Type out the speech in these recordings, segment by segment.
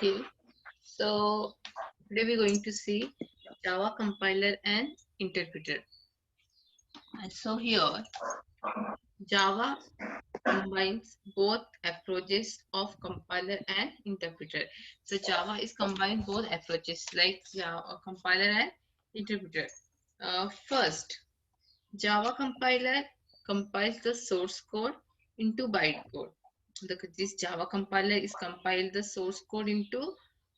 Okay, so today we're going to see Java compiler and interpreter. So here, Java combines both approaches of compiler and interpreter. So Java is combined both approaches like Java compiler and interpreter. First, Java compiler compiles the source code into bytecode. This Java compiler is compiled the source code into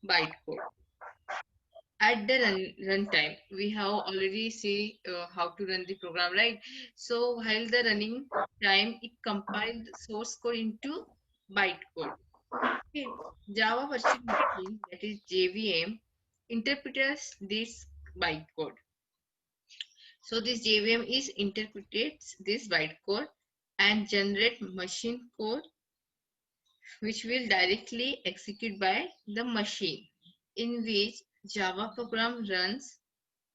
bytecode. At the runtime, we have already see how to run the program, right? So while the running time, it compiled source code into bytecode. Okay. Java Virtual Machine, that is JVM, interprets this bytecode. So this JVM is interprets this bytecode and generate machine code which will directly execute by the machine in which Java program runs.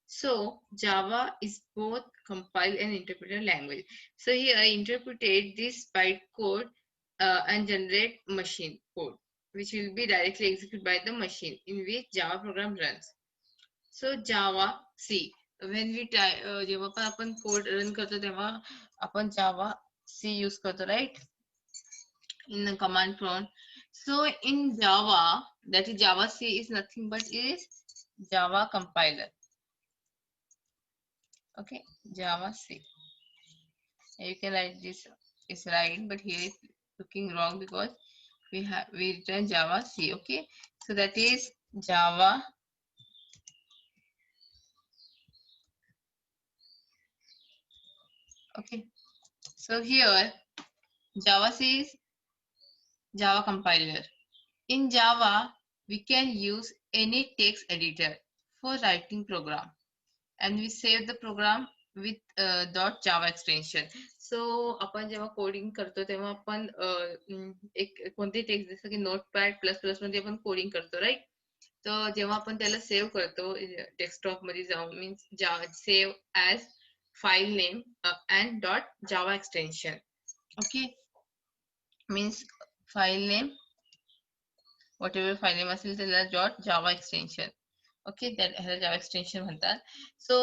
So Java is both compile and interpreter language. So here I interpreted this bytecode and generate machine code, which will be directly executed by the machine in which Java program runs. So Java C. When we try, जेव्हा पण आपण code run करतो तेव्हा आपण Java C use करतो, right? In the command prompt. So in Java, that is Java C is nothing but is Java compiler. Okay, Java C. You can write this is right, but here it's looking wrong because we return Java C. Okay, so that is Java. Okay, so here Java C is Java compiler. In Java, we can use any text editor for writing program, and we save the program with .java extension. So आपण जेव्हा coding करतो तेव्हा आपण एक कोणते text जसं की notepad plus plus मध्ये आपण कोडिंग करतो, राईट? तर जेव्हा आपण त्याला सेव्ह करतो डेस्कटॉप मध्ये जाऊन means save as file name and dot Java extension. Okay, means file name whatever file name असेल त्याला dot Java extension. Okay, that ह्याला Java extension म्हणतात. So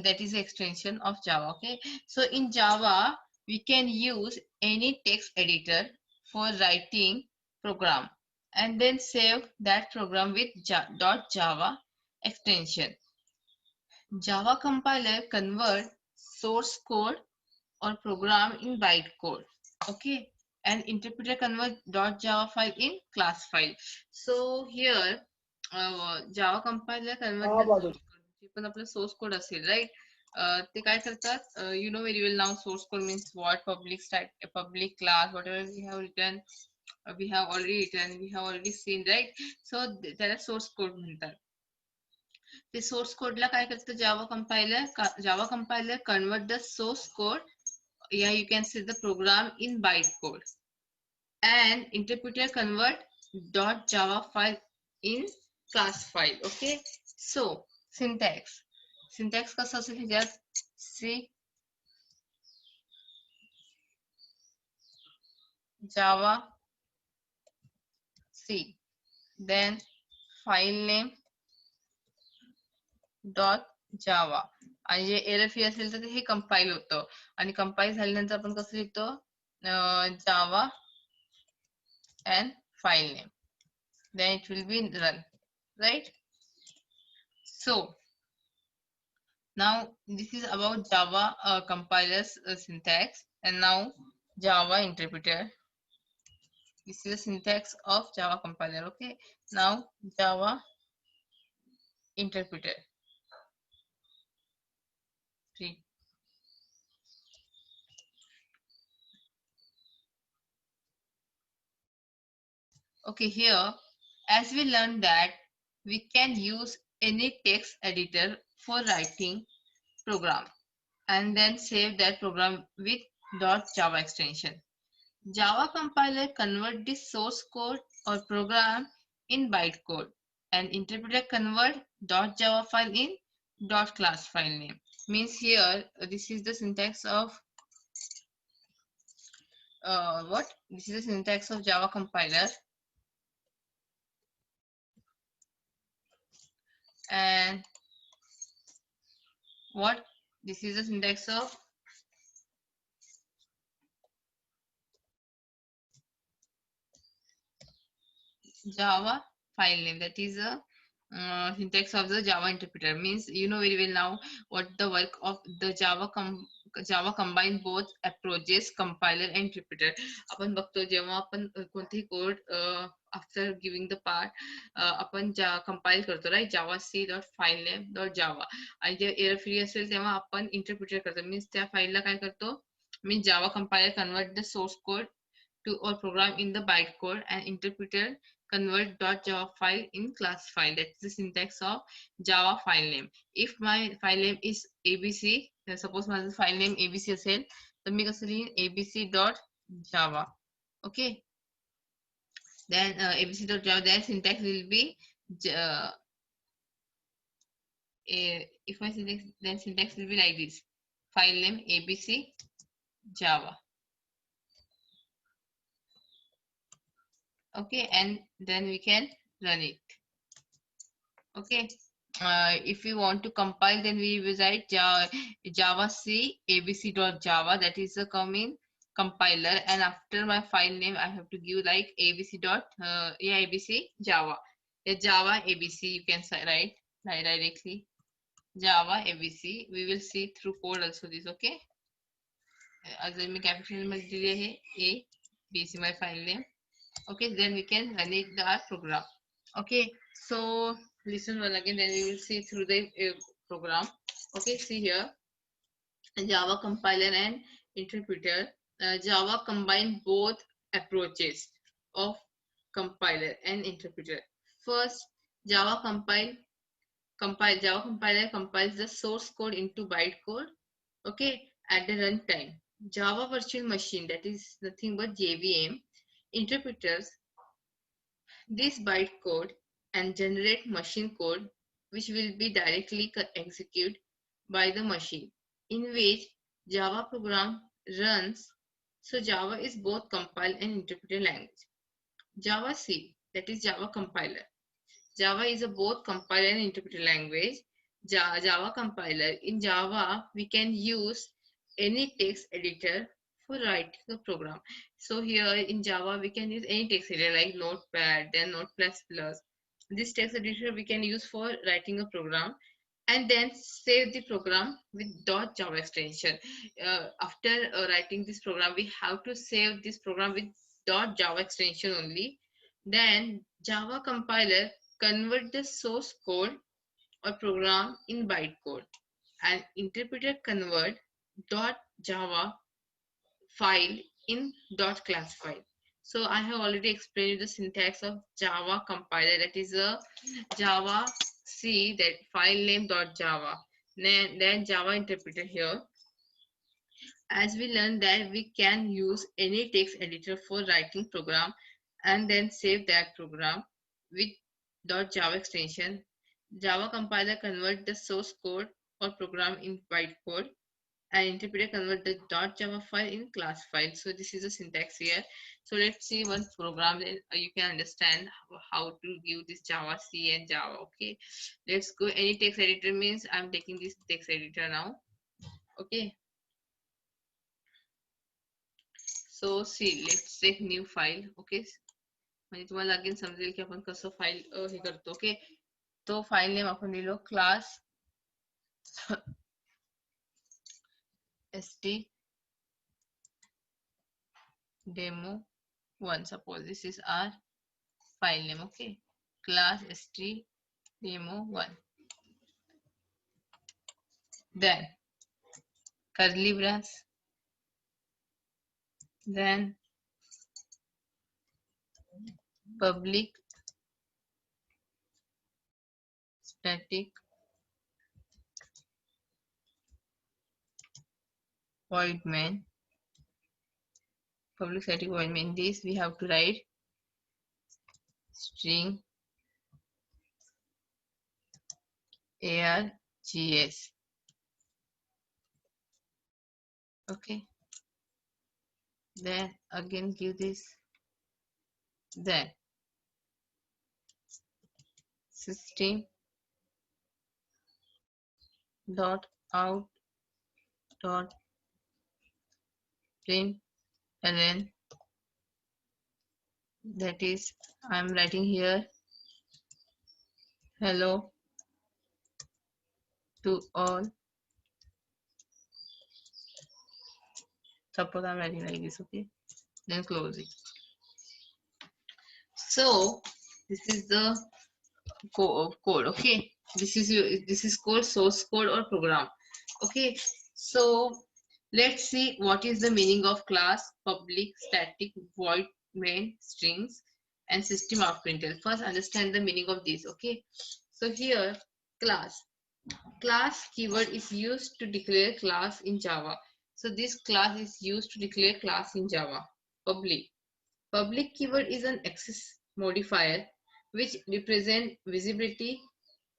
that is the extension of Java. Okay, so in Java we can use any text editor for writing program and then save that program with .java extension. Java compiler convert source code or program in bytecode. Okay, and interpreter convert .java file in class file. So here Java compiler convert the source code जे पण आपलं source code असेल, right? ते काय करतात, you know very well नाव source code means what public stack public class whatever we have written we have already seen, right? So त्याला source code म्हणतात. ते सोर्स कोडला काय करतं Java compiler convert the source code, या you can see the program in byte code, and interpreter convert .java file in class file. Okay, so syntax कसं असेल ह्याच्यात? C Java C, then file name dot java, आणि जे error free असेल तर हे compile होतं आणि कंपाईल झाल्यानंतर आपण कसं लिहितो जावा and file name, then it will be run, right? So now this is about Java compilers syntax, and now Java interpreter. This is the syntax of Java compiler. Okay, now Java interpreter. Okay, here as we learned that we can use any text editor for writing program and then save that program with .java extension. Java compiler convert the source code or program in bytecode, and interpreter convert .java file in .class file name. Means here this is the syntax of This is the syntax of Java compiler. And what this is the syntax of Java file name. That is a syntax of the Java interpreter. Means you know very well now what the work of the Java combine both approaches, compiler and interpreter. आपण बघतो जेव्हा आपण कोणतेही code after giving the part आपण compile करतो right Java C dot file name dot Java आणि जे error free असेल तेव्हा आपण इंटरप्रिटर करतो मीन्स त्या फाईलला काय करतो means Java compiler convert the source code to or program in the bytecode and interpreter convert .java file in class file. That's the syntax of Java file name. If my file name is abc, suppose my file name abc असेल तर मी कसं लिहीन abc.java. Okay, then abc.java, then syntax will be if my syntax, then syntax will be like this: file name abc java. Okay, and then we can run it. Okay, if we want to compile, then we will write java c abc.java. That is the coming compiler, and after my file name I have to give like abc dot abc java. Java abc you can write directly java abc. We will see through code also this. Okay, अगर मैं capital में दिले है a b c my file name. Okay, then we can run it the program. Okay, so listen one again, then we will see through the program. Okay, see here Java compiler and interpreter. Java combine both approaches of compiler and interpreter. First, Java compiler compiles the source code into bytecode. Okay, at the runtime. Java Virtual Machine, that is nothing but JVM, interpreters this bytecode and generate machine code which will be directly executed by the machine in which Java program runs. So Java is both compile and interpreted language. Java C, that is Java compiler. Java is a both compiler and interpreted language. Java compiler. In Java, we can use any text editor for writing a program. So here in Java, we can use any text editor like Notepad, then Notepad++. This text editor we can use for writing a program and then save the program with .java extension. After writing this program, we have to save this program with .java extension only. Then Java compiler convert the source code or program in bytecode and interpreter convert .java file in .class file. So I have already explained the syntax of Java compiler, that is a Java C, that file name .java. Then Java interpreter here. As we learned that we can use any text editor for writing program and then save that program with .java extension. Java compiler convert the source code or program in bytecode and interpreter convert the .java file in class file. So this is the syntax here. So let's see one program, then you can understand how to give this Java C and Java. Okay, let's go. Any text editor means I'm taking this text editor now. Okay, so see, let's take new file. Okay, म्हणजे तुम्हाला again समजेल की आपण कसं file हे करतो. Okay, तो file name आपण लिहिलो class st demo 1. Suppose this is our file name. Okay, class st demo 1. Then curly brace, then public static void main. Public static void main. This we have to write string args. Okay, then again give this, then system dot out dot println, that is, I'm writing here hello to all. Suppose I'm writing like this, okay, then close it. So this is the code, okay, this is called source code or program, okay. So let's see what is the meaning of class, public, static, void, main, strings, and system of println. First understand the meaning of this, okay. So here, class keyword is used to declare class in Java. So this class is used to declare class in Java. Public keyword is an access modifier which represent visibility.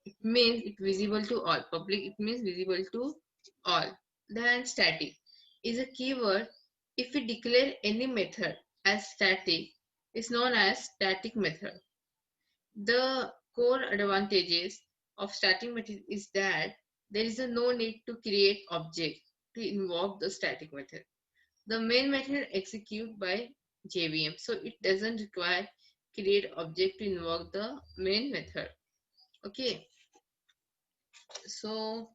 It means it visible to all. Public, it means visible to all. Then static is a keyword. If we declare any method as static, is known as static method. The core advantages of static method is that there is no need to create object to invoke the static method. The main method execute by JVM, so it doesn't require create object to invoke the main method. Okay, so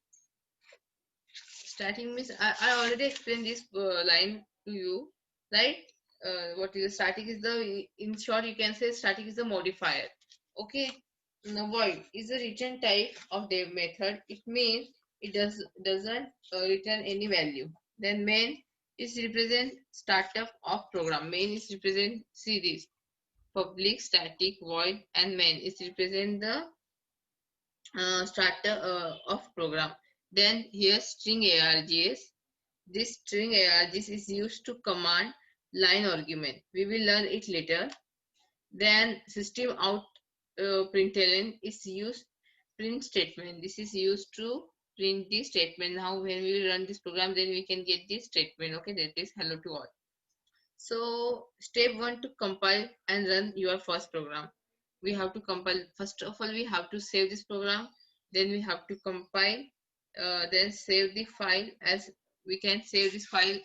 starting means I already explained this line to you, right? What is the static is the, in short you can say static is the modifier. Okay, now void is a return type of the method. It means it doesn't return any value. Then main is represent startup of program. Main is represent series. Public, static, void, and main is represent the starter of program. Then here string args. This string args is used to command line argument. We will learn it later. Then system out println is used print statement. This is used to print the statement. Now when we run this program, then we can get this statement. Okay, that is hello to all. So step one to compile and run your first program. We have to compile. First of all, we have to save this program. Then we have to compile. Then save the file. As we can save this file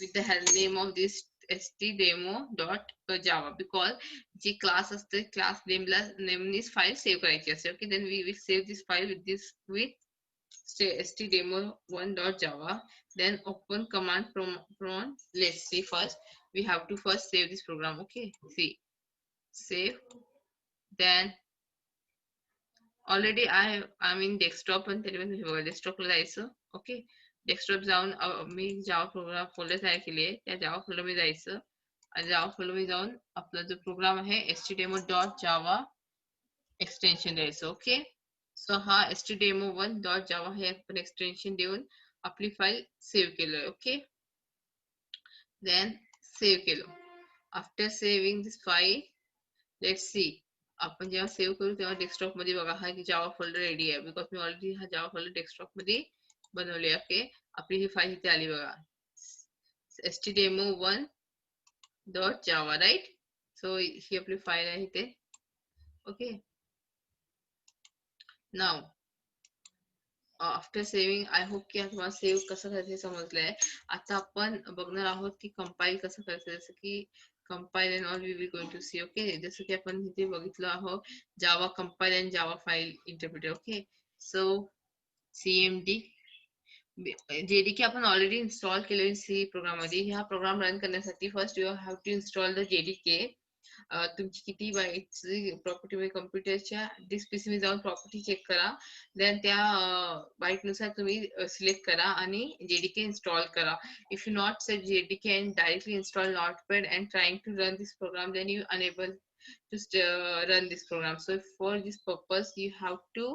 with the name of this htdemo.java, because जी class असते class name is file save करायची असते. Okay, then we will save this file with this with htdemo1.java. Then open command from let's see. First we have to first save this program. Okay, see, save. Then already I'm in desktop and desktop ला जायचं. Okay, desktop जाऊन मी Java program folder तयार केली आहे. त्या जावा folder मध्ये जायचं आणि जावा folder मध्ये जाऊन आपला जो प्रोग्राम आहे htdemo.java एक्सटेन्शन द्यायचं. ओके, सो हा htdemo1.java हे आपण एक्सटेन्शन देऊन आपली फाईल सेव्ह केलोय. ओके, देन सेव्ह केलं. After saving this file, let's see, आपण जेव्हा सेव्ह करू तेव्हा डेस्कटॉप मध्ये बघा हा की जावा फोल्डर रेडी आहे, बिकॉज मी ऑलरेडी हा जावा फोल्डर डेस्कटॉप मध्ये बनवले. ओके, आपली ही फाईल इथे आली बघा, htdemo1.java, राईट. सो ही आपली फाईल आहे इथे. Okay, now after saving, I hope की तुम्हाला सेव्ह कसं करायचं समजलंय. आता आपण बघणार आहोत की कंपाईल कसं करायचं. जसं की compile and all we will going to see. Okay, जसं की आपण इथे बघितलं आहोत Java compile and Java file interpreter. Okay, so cmd JDK आपण ऑलरेडी इन्स्टॉल केले सी प्रोग्राम मध्ये. हा प्रोग्राम रन करण्यासाठी first you have to install the JDK. तुमची किती बाईटची प्रॉपर्टी मध्ये कम्प्युटरच्या डिस्क पीसी मध्ये जाऊन प्रॉपर्टी चेक करा. देन त्या बाईट नुसार तुम्ही सिलेक्ट करा आणि JDK इन्स्टॉल करा. If you not set JDK and directly install notepad and trying to run this program, then you unable to run this program. So for this purpose you have to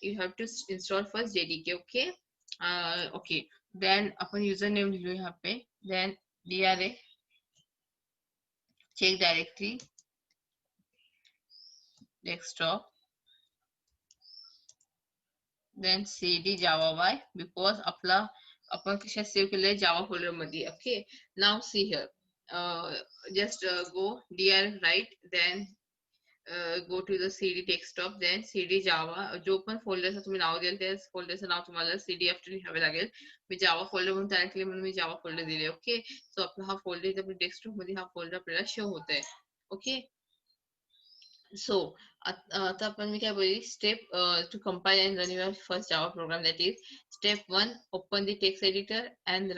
you have to install first JDK. Okay, okay, then upon username लिहिलो यहाँ पे. Then DRA check directory desktop. Then cd java y, because आपला आपण कशात save केलंय जावा folder मध्ये. Okay, now see here, just go dr, right, then go to the cd desktop, then cd java, जो पण फोल्डरचं तुम्ही नाव द्याल त्या फोल्डरचं नाव तुम्हाला cd after लिहावे लागेल. मी जावा फोल्डर म्हणून तयार केले म्हणून मी जावा फोल्डर दिले. ओके, सो आपला हा फोल्डर आपल्या डेस्कटॉप मध्ये हा फोल्डर आपल्याला शो होत आहे. ओके, सो आता आपण मी काय बोलली, step two compile and run your first Java program, that is step 1, open the text editor and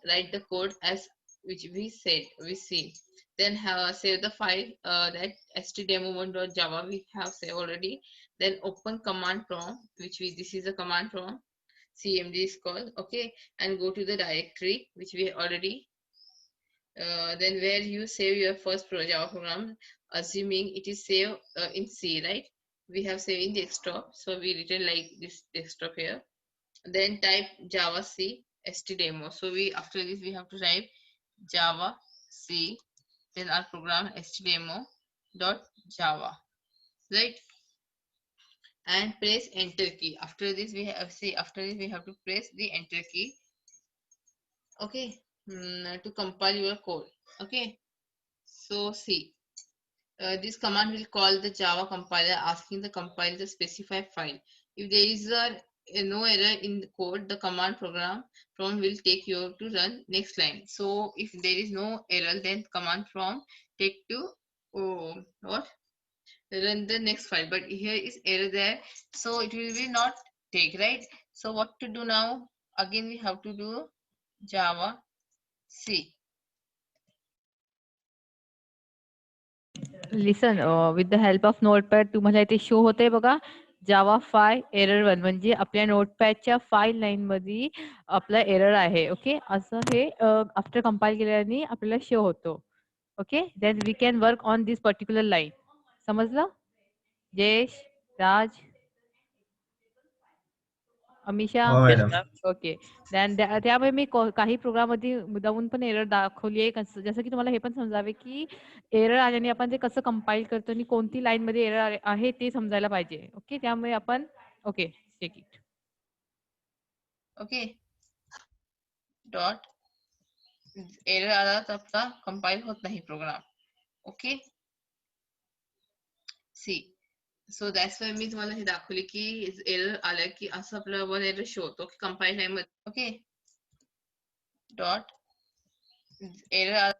write the code as which we see, then save the file, that htdemo1.java we have saved already, then open command prompt, this is a command prompt, cmd is called. Okay, and go to the directory which we already, then where you save your first Java program, assuming it is saved in C, right? We have saved in desktop, so we written like this desktop here. Then type Java C htdemo. So we after this we have to type Java C, then our program htdemo dot Java, right? And press enter key. After this we have to press the enter key. Okay, to compile your code. Okay, so see. This command will call the Java compiler, asking the compiler to specify file. If there is no error in the code, the command program will take you to run next line. So if there is no error, then command prompt take to what run the next file. But here is error there, so it will be not take, right? So what to do now? Again we have to do Java C. Listen with the help of notepad तुम्हाला इथे show होते बघा, जावा 5 error 1, म्हणजे आपल्या नोटपॅडच्या 5 line मध्ये आपला error आहे. Okay, असं हे आफ्टर कंपाइल केल्याने आपल्याला शो होतो. Okay, then we can work on this particular line. समजलं जयेश, राज, अमिषा? हो मॅडम. ओके, देन त्यामुळे मी काही प्रोग्राम मध्ये मुद्दामून पण एरर दाखवली आहे, जसं की तुम्हाला हे पण समजावे की एरर आल्याने आपण ते कसं कंपाइल करतो आणि कोणती लाईन मध्ये एरर आहे ते समजायला पाहिजे. ओके, त्यामुळे आपण okay take it. Okay, dot error आला तर आपला कंपाइल होत नाही program. Okay, see. So that's why मी तुम्हाला हे दाखवले की एरर आलं की असं आपलं वन एरर शो होतो की कंपाइल टाइम मध्ये. Okay, dot error.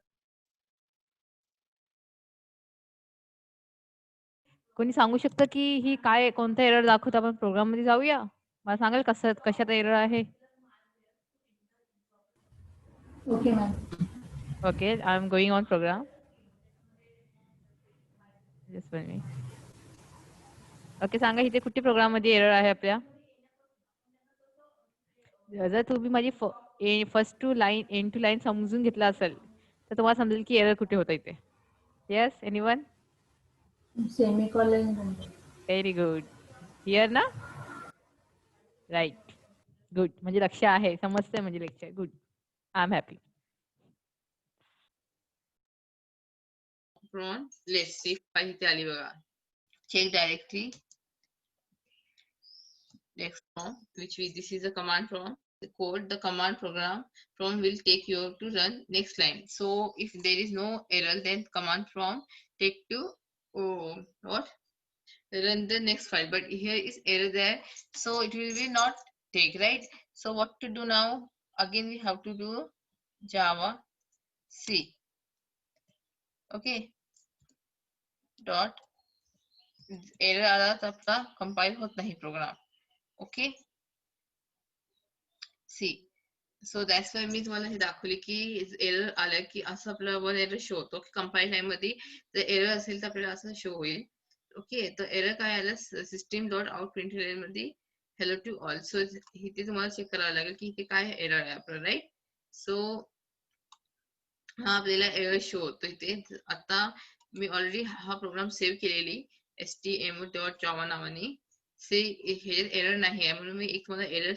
कोणी सांगू शकतं की ही काय कोणता एरर दाखवतो? आपण प्रोग्राम मध्ये जाऊया, मला सांगाल कसं कशात एरर आहे? Okay, ma'am. Okay, I am going on program. Okay, सांगा इथे कुठे प्रोग्राम मध्ये एरर आहे आपल्या? जर तुम्ही माझी first two line end two line समजून घेतला असेल तर तुम्हाला समजेल की एरर कुठे होता इथे. Yes, anyone? Semicolon. Very good. Here ना? Right, good. म्हणजे लक्ष आहे, समजतंय म्हणजे lecture. Good, I am happy. Let's see file इथे आली बघा. Check directly desktop, this is a command from the code, the command program will take you to run next line. So if there is no error, then command prompt take to what run the next file. But here is error there, so it will be not take, right? So what to do now? Again we have to do Java C. Okay, dot error आला तर आपला compile होत नाही program. Okay, see. So that's why मी तुम्हाला हे दाखवले की एरर आलं की असं आपला वन एरर शो होतो की कंपाइल टाइम मध्ये जर एरर असेल तर आपल्याला असं शो होईल. ओके, तर एरर काय आलं, सिस्टीम डॉट आउट प्रिंटलन मध्ये हेलो टू ऑल. सो इथे तुम्हाला चेक करावं लागेल की इथे काय एरर आहे आपलं, राईट? सो हा आपल्याला एरर शो होतो इथे. आता मी ऑलरेडी हा प्रोग्राम सेव्ह केलेली html.java नावाने. से हे एरर नाही आहे म्हणून मी एक तुम्हाला एरर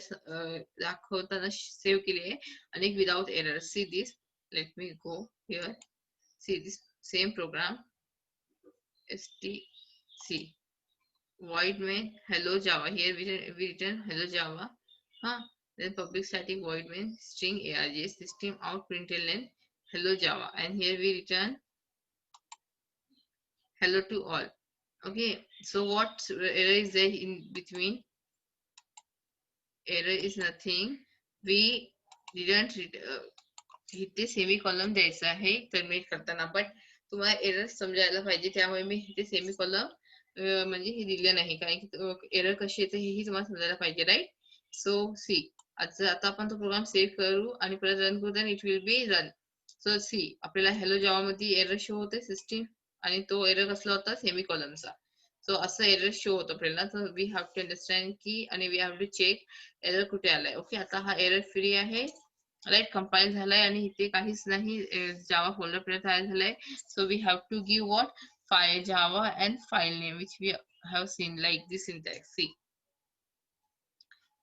दाखवताना सेव्ह केली आहे आणि एक without error. See this, let me go here, see this same programme stc void main hello java. Here we return hello java. Then public static void main string args system out println hello java, and here we return hello to all. Okay, so what error is there in between? Error is nothing. We didn't इथे semi column द्यायचा आहे terminate करताना, but तुम्हाला error समजायला पाहिजे, त्यामुळे मी इथे semi column म्हणजे हे दिलं नाही, कारण की एरर कशी येते हेही तुम्हाला समजायला पाहिजे, राईट. सो सी, आता आपण तो प्रोग्राम सेव्ह करू आणि परत रन करू, then it will be run. So see, आपल्याला हॅलो जावा मध्ये एरर शो होते सिस्टीम, आणि तो एरर कसला होता, सेमी कॉलमचा. सो असं एरर शो होतं आपल्याला, तर वी हॅव टू अंडरस्टँड की, आणि we have to check error कुठे आलाय. ओके, आता हा एरर फ्री आहे, राईट, कंपाईल झालाय आणि इथे काहीच नाही, जावा फोल्डर पर्यंत तयार झालाय. So we have to give what, file Java and file name which we have seen like this syntax. See,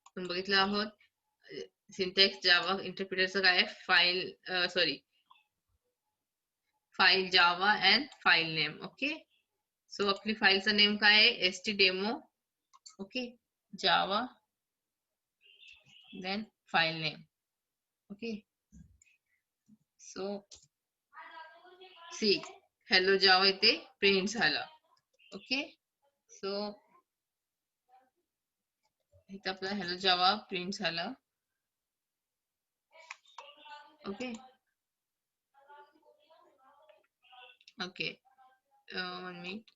आपण बघितलं आहोत सिंटॅक्स जावा इंटरप्रिटरचं काय आहे, file sorry file Java and file name. Okay, so आपली फाईलचं नेम काय आहे, htdemo. Okay, Java then file name. Okay, so see, hello Java इथे प्रिंट झाला. ओके, सो इथे आपला हॅलो जावा प्रिंट झाला. Okay, okay, 1 minute.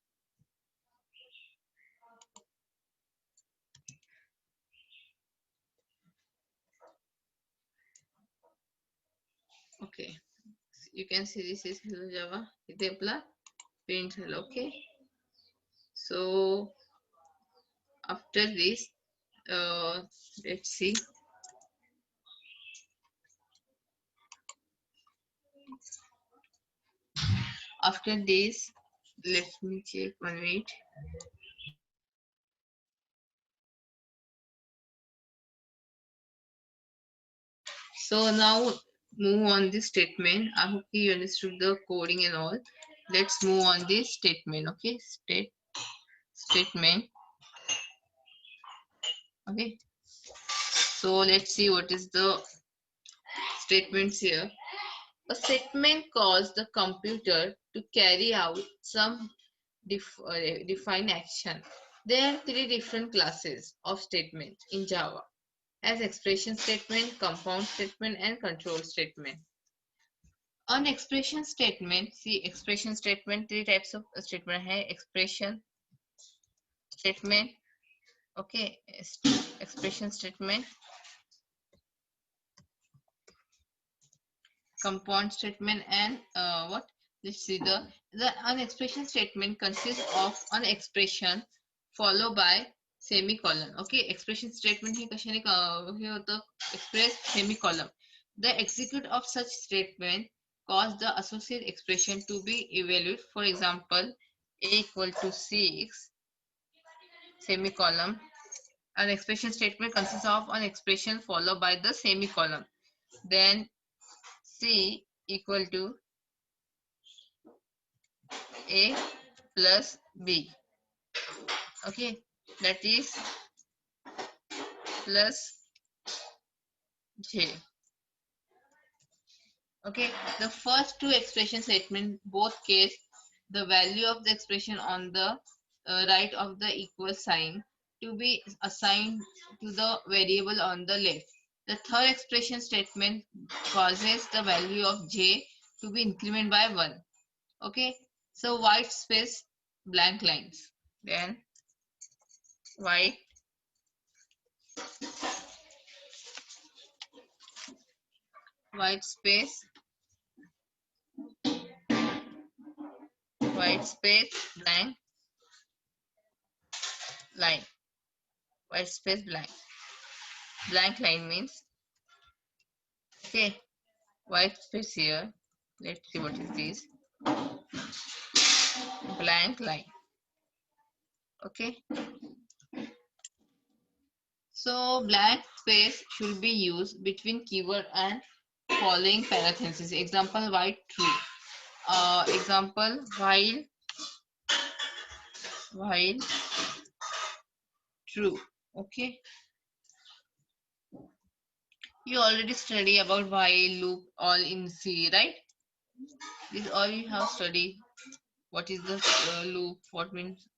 Okay, you can see this is hello java, इथे आपला प्रिंट झाला. Okay, so after this let's see, after this let me check, 1 minute. So now move on this statement. I hope you understood the coding and all. Let's move on this statement. Okay, statement. Okay, so let's see what is the statements here. A statement calls the computer to carry out some defined action. There are three different classes of statements in Java, as expression statement, compound statement, and control statement. An expression statement, see expression statement, three types of statement hai, expression statement, okay, expression statement, compound statement, and what, let's see, the an expression statement consists of an expression followed by semicolon. Okay, expression statement हे कशाने हे होतं, express semicolon. The execute of such statement cause the associate expression to be evaluated. For example, a equal to 6 semicolon. An expression statement consists of an expression followed by the semicolon. Then c equal to a plus b. Okay, that is plus j. Okay, the first two expression statement, both case, the value of the expression on the right of the equal sign to be assigned to the variable on the left. The third expression statement causes the value of j to be incremented by 1. Okay, so white space, blank lines, then white space, white space, blank line, white space, blank line means, okay, white space here, let's see what is this, blank line. Okay, so blank space should be used between keyword and following parentheses. Example, white true. Example, while true. Okay, you already study about while loop all in C, right? This all you have studied. what is the loop, what means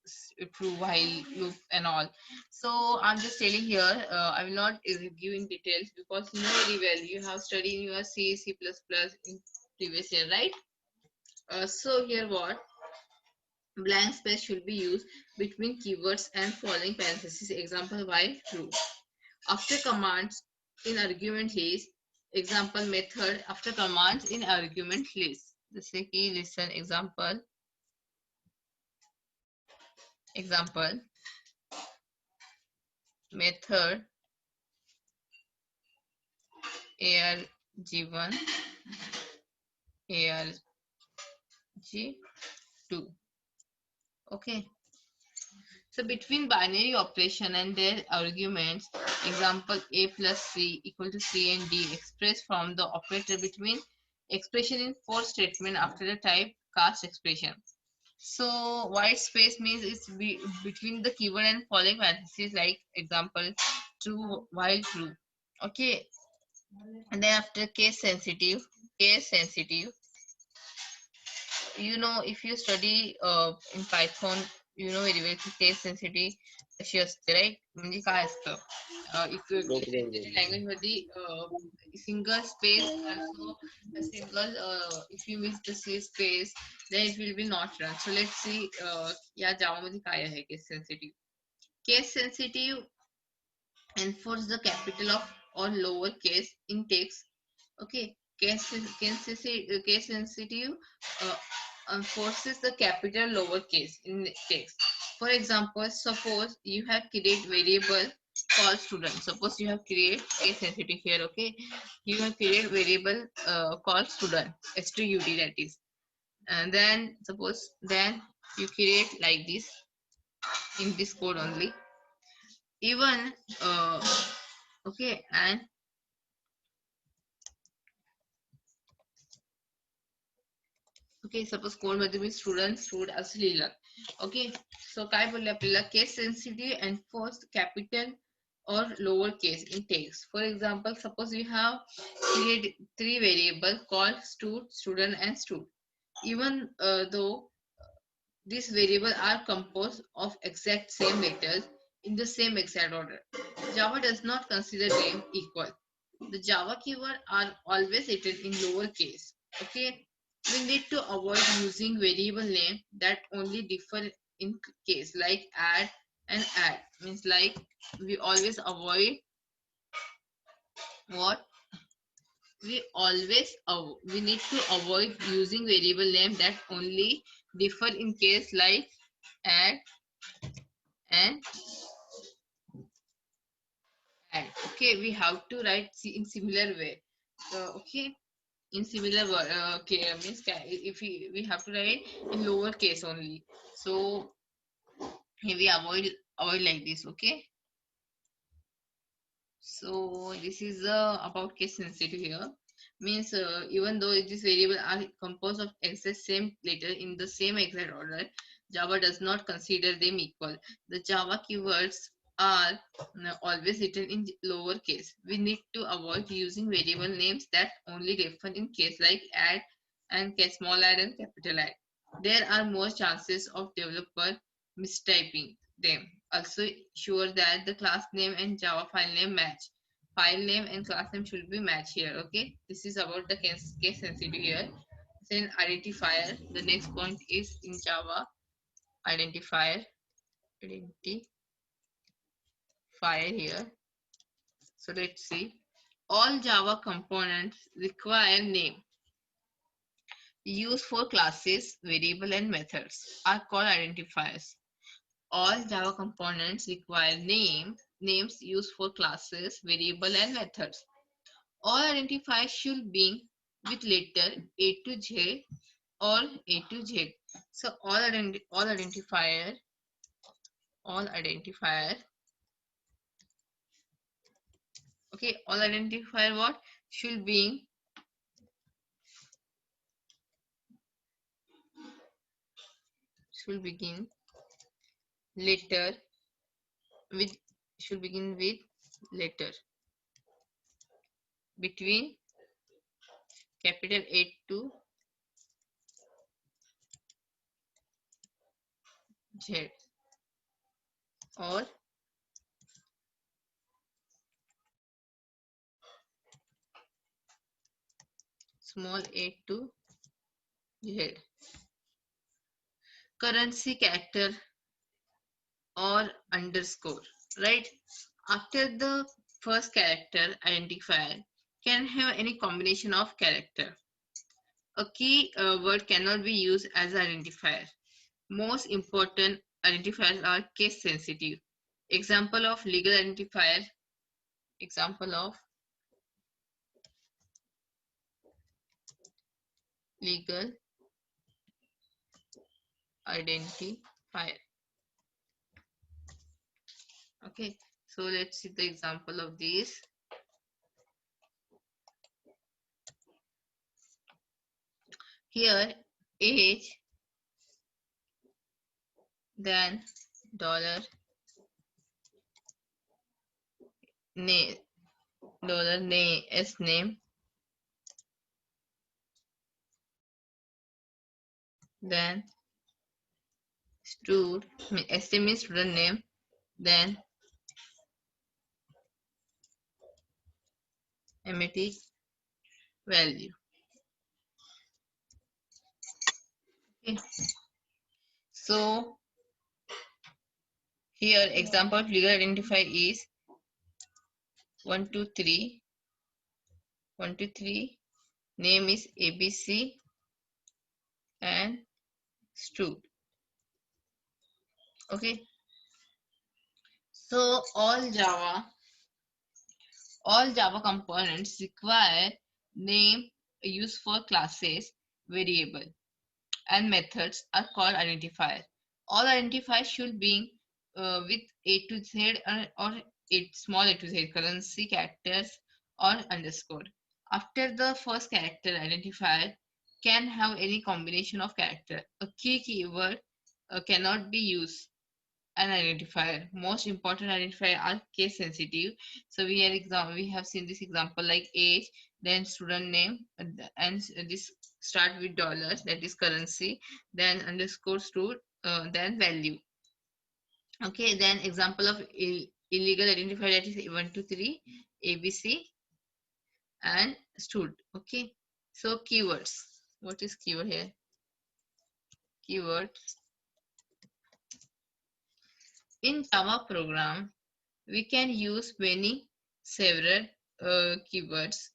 true while loop and all. So I'm just telling here, I will not give in details because you know very well you have studied in your C in previous year, right? So here what, blank space should be used between keywords and following parentheses, example while true. After commands in argument list, example method after commands in argument list. जैसे कि listen example method arg1 arg2. Okay. So between binary operation and their arguments, example a plus c equal to c and d expressed from the operator between expression in for statement after the type cast expression. So white space means it's between the keyword and following parentheses, like example true while true. Okay, and then after case sensitive, you know, if you study in Python, you know very well की case sensitive अशी असते, right? म्हणजे काय असतं, if Block range. language मध्ये single space also a single, if you miss the C space then it will be not run. So let's see या Java मध्ये काय आहे case sensitive. Case sensitive enforce the capital of or lower case in text. Okay, case sensitive uh, enforces the capital lowercase in text. For example, suppose you have create variable called student. Suppose you have create case sensitive here. Okay, you have create variable called student, stud, that is, and then suppose then you create like this in this code only. Even okay, and okay, suppose code मध्ये मी stood असं लिहिलं. Okay, सो काय बोलले आपल्याला, case sensitive enforce capital or lower case in text. For example, suppose we have created three variables called student and stud. Even though these variables are composed of exact same letters in the same exact order, Java does not consider them equal. The Java keyword are always written in lower case. Okay, we need to avoid using variable name that only differ in case, like add and add means like we always avoid what we need to avoid using variable name that only differ in case, like add and add. Okay, we have to write in similar way. Okay, in similar word, okay, means if we have to write in lower case only. So here we avoid like this. Okay, so this is about case sensitive here. Means even though these variables are composed of exact same letter in the same exact order, Java does not consider them equal. The Java keywords are always written in lower case. We need to avoid using variable names that only refer in case, like add and small add and capital add. There are more chances of developer mistyping them. Also sure that the class name and Java file name match. File name and class name should be matched here. Okay, this is about the case sensitive here. Then identifier. The next point is in Java identifier. Identifier here. So let's see. All Java components require name. Used for classes, variable, and methods are called identifiers. All Java components require names used for classes, variable, and methods. All identifiers should be with letter A to J or A to Z. So all identifier okay, all identifier what should be begin letter with should begin with letter between capital A to Z or small a to Z. Currency character or underscore, right? After the first character identifier can have any combination of character. A key word cannot be used as an identifier. Most important identifiers are case sensitive. Example of legal identifier. Example of legal identifier. Okay, so let's see the example of this. Here, age, then dollar name, s name, then st means student name, then mat value. Okay. So here example of legal identifier is 123 123, name is ABC and stud. Okay, so all Java components require name used for classes, variable, and methods are called identifier. All identifiers should be with A to Z or small a to z, currency characters or underscore. After the first character, identifier can have any combination of character. A keyword cannot be used an identifier. Most important identifier are case sensitive. So we have seen this example like age, then student name, and this start with dollars, that is currency, then underscore stud, then value. Okay, then example of illegal identifier, that is 123, ABC and stud. Okay, so keywords. What is keyword here? Keyword in Java program we can use several keywords.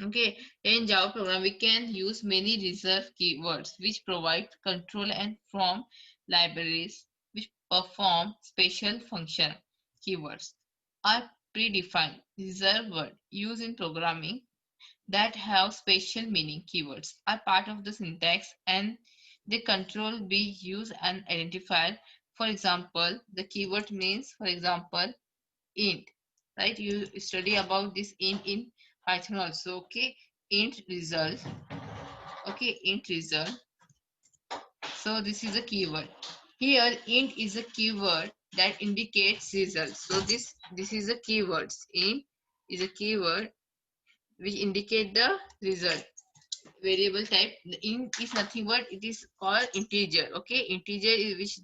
Okay, in Java program we can use many reserved keywords which provide control and from libraries which perform special function. Keywords are predefined reserved word used in programming that have special meaning. Keywords are part of the syntax and they control be used and identified. For example, the keyword means, for example, int, right? You study about this int in Python also. Okay, int result. Okay, int result. So this is a keyword. Here int is a keyword that indicates result. So this is a keywords. Int is a keyword which indicate the result. Variable type, the int is nothing but it is called integer. Okay, integer is which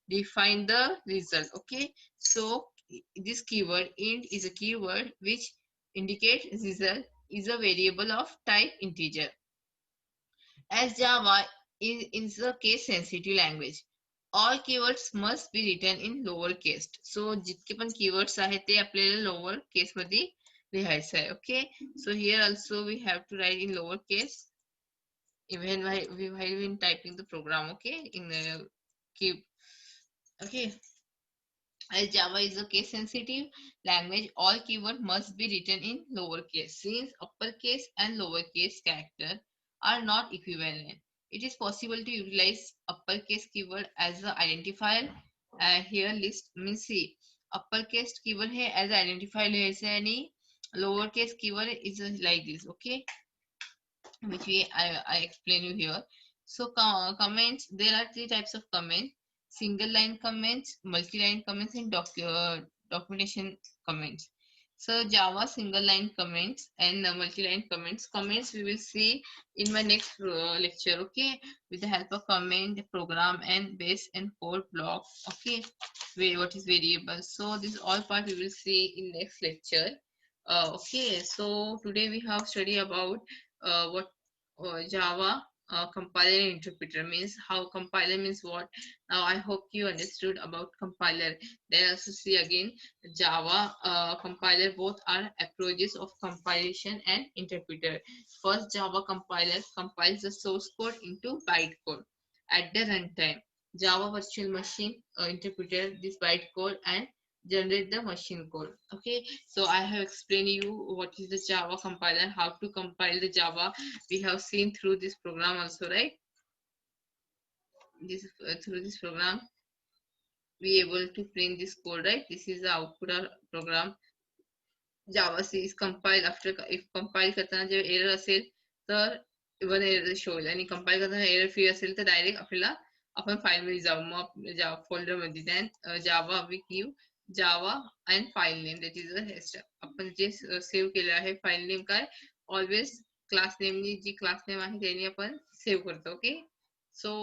define the result. Okay, so this keyword int is a keyword which indicates result is a variable of type integer. As Java is a case sensitive language, all keywords must be written in lower case. So जितके पण keywords आहेत ते आपल्याला lower case मध्ये लिहायचं आहे. Okay, so here also we have to write in lower case even while typing the program. Okay, in the key. Okay, as Java is a case sensitive language, all keyword must be written in lowercase. Since uppercase and lowercase character are not equivalent, it is possible to utilize uppercase keyword as an identifier. Here list means see uppercase keyword here as identifier लिहायचं आणि lowercase keyword is like this. Okay, which I explain you here. So comments, there are three types of comments: single line comments, multi-line comments, and documentation comments. So Java single line comments and multi-line comments. Comments we will see in my next lecture. Okay, with the help of comment, program, and base and code block. Okay, what is variable. So this all part we will see in next lecture. Okay, so today we have study about what Java compiler and interpreter means. How compiler means what. Now I hope you understood about compiler. Then also see again Java compiler. Both are approaches of compilation and interpreter. First, Java compiler compiles the source code into bytecode at the runtime. Java virtual machine interpreter this bytecode and generate the machine code. Okay, so I have explained you what is the Java compiler, how to compile the Java. We have seen through this program also, right? This through this program we able to print this code, right? This is the output of program. Java C is compile after if compile करताना जे error असेल तर one error show होईल आणि compile करताना error free असेल तर direct आपल्याला आपण फाईल मध्ये जाऊ मग जावा फोल्डर मध्ये then Java we give Java and file name that is आपण जे सेव्ह केलं आहे फाईल नेम काय ऑलवेज क्लास नेमनी जी क्लास नेम आहे त्याने आपण सेव्ह करतो okay so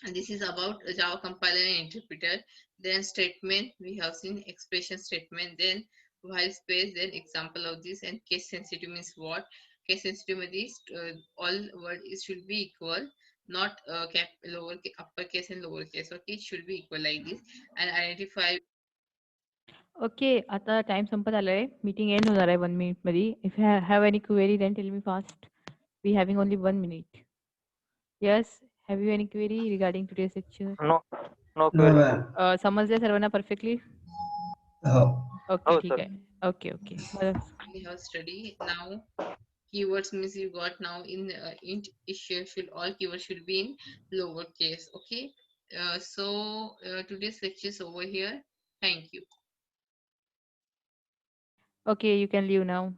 and this is about Java compiler and interpreter. Then statement, we have seen expression statement, then while space, then example of this, and case sensitive means what? Case sensitive means all word is should be equal, not cap lower uppercase and lowercase. Okay, it should be equal like this. And identify. Okay, आता time संपत आलाय. Meeting end होणार आहे 1 minute मध्ये. If you have any query then tell me fast. We having only 1 minute. Yes, have you any query regarding today's lecture? No, no No, query. ma'am. समजले सर्वांना perfectly? Oh, okay, हो ठीक sir. आहे. Okay, okay. बरं. We have study now. Keywords means you got now in int issue should all keywords should be in lowercase. Okay, so today's lecture is over here. Thank you. Okay, you can leave now.